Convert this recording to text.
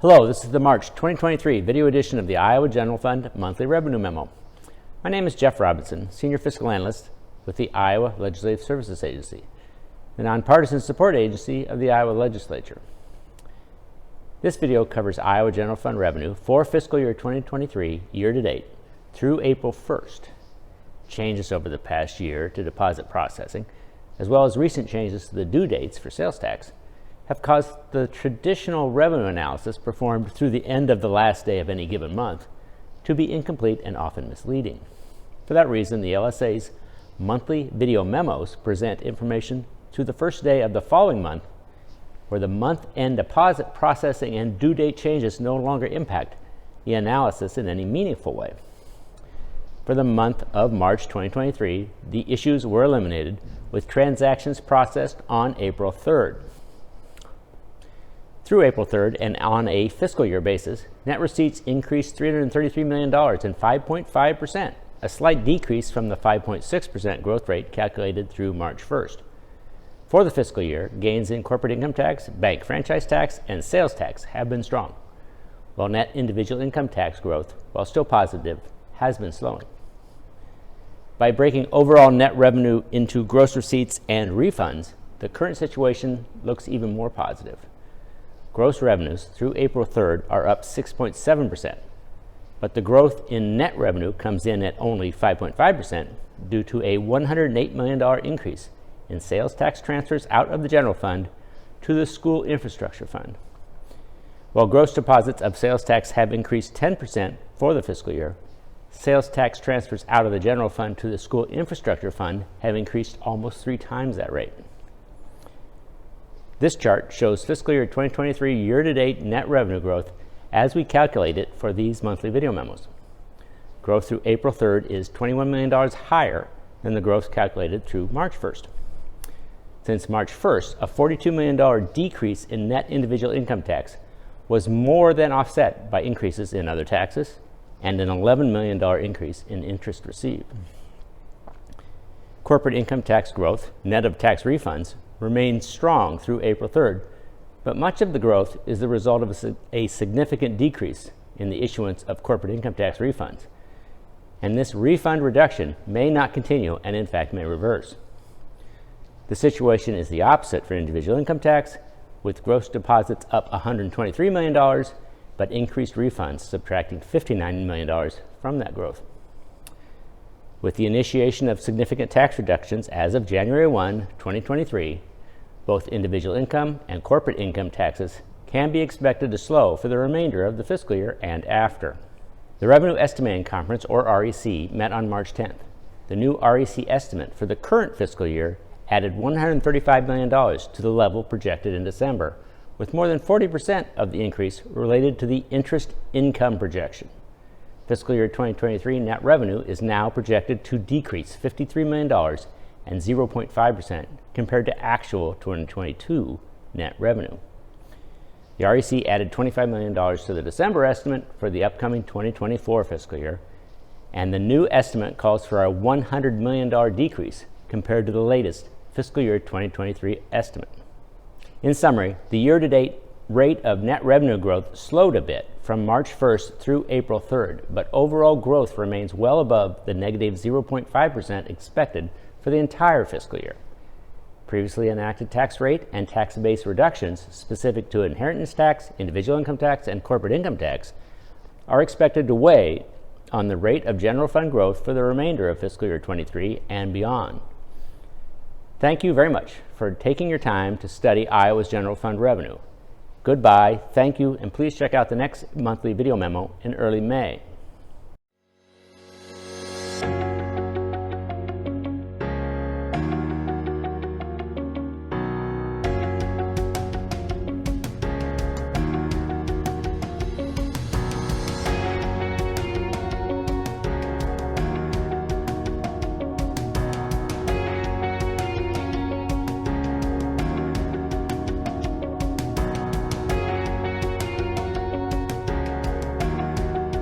Hello, this is the March 2023 video edition of the Iowa General Fund Monthly Revenue Memo. My name is Jeff Robinson, Senior Fiscal Analyst with the Iowa Legislative Services Agency, the nonpartisan support agency of the Iowa Legislature. This video covers Iowa General Fund revenue for fiscal year 2023 year-to-date through April 1st, changes over the past year to deposit processing, as well as recent changes to the due dates for sales tax, have caused the traditional revenue analysis performed through the end of the last day of any given month to be incomplete and often misleading. For that reason, the LSA's monthly video memos present information through the first day of the following month, where the month-end deposit processing and due date changes no longer impact the analysis in any meaningful way. For the month of March 2023, the issues were eliminated with transactions processed on April 3rd. Through April 3rd and on a fiscal year basis, net receipts increased $333 million and 5.5%, a slight decrease from the 5.6% growth rate calculated through March 1st. For the fiscal year, gains in corporate income tax, bank franchise tax, and sales tax have been strong, while net individual income tax growth, while still positive, has been slowing. By breaking overall net revenue into gross receipts and refunds, the current situation looks even more positive. Gross revenues through April 3rd are up 6.7%, but the growth in net revenue comes in at only 5.5% due to a $108 million increase in sales tax transfers out of the general fund to the school infrastructure fund. While gross deposits of sales tax have increased 10% for the fiscal year, sales tax transfers out of the general fund to the school infrastructure fund have increased almost 3 times that rate. This chart shows fiscal year 2023 year-to-date net revenue growth as we calculate it for these monthly video memos. Growth through April 3rd is $21 million higher than the growth calculated through March 1st. Since March 1st, a $42 million decrease in net individual income tax was more than offset by increases in other taxes and an $11 million increase in interest received. Corporate income tax growth, net of tax refunds, remained strong through April 3rd, but much of the growth is the result of a significant decrease in the issuance of corporate income tax refunds. And this refund reduction may not continue and in fact may reverse. The situation is the opposite for individual income tax, with gross deposits up $123 million, but increased refunds subtracting $59 million from that growth. With the initiation of significant tax reductions as of January 1, 2023, both individual income and corporate income taxes can be expected to slow for the remainder of the fiscal year and after. The Revenue Estimating Conference, or REC, met on March 10th. The new REC estimate for the current fiscal year added $135 million to the level projected in December, with more than 40% of the increase related to the interest income projection. Fiscal year 2023 net revenue is now projected to decrease $53 million and 0.5% compared to actual 2022 net revenue. The REC added $25 million to the December estimate for the upcoming 2024 fiscal year, and the new estimate calls for a $100 million decrease compared to the latest fiscal year 2023 estimate. In summary, the year-to-date rate of net revenue growth slowed a bit from March 1st through April 3rd, but overall growth remains well above the negative 0.5% expected for the entire fiscal year. Previously enacted tax rate and tax base reductions specific to inheritance tax, individual income tax, and corporate income tax are expected to weigh on the rate of general fund growth for the remainder of fiscal year 23 and beyond. Thank you very much for taking your time to study Iowa's general fund revenue. Goodbye, thank you, and please check out the next monthly video memo in early May.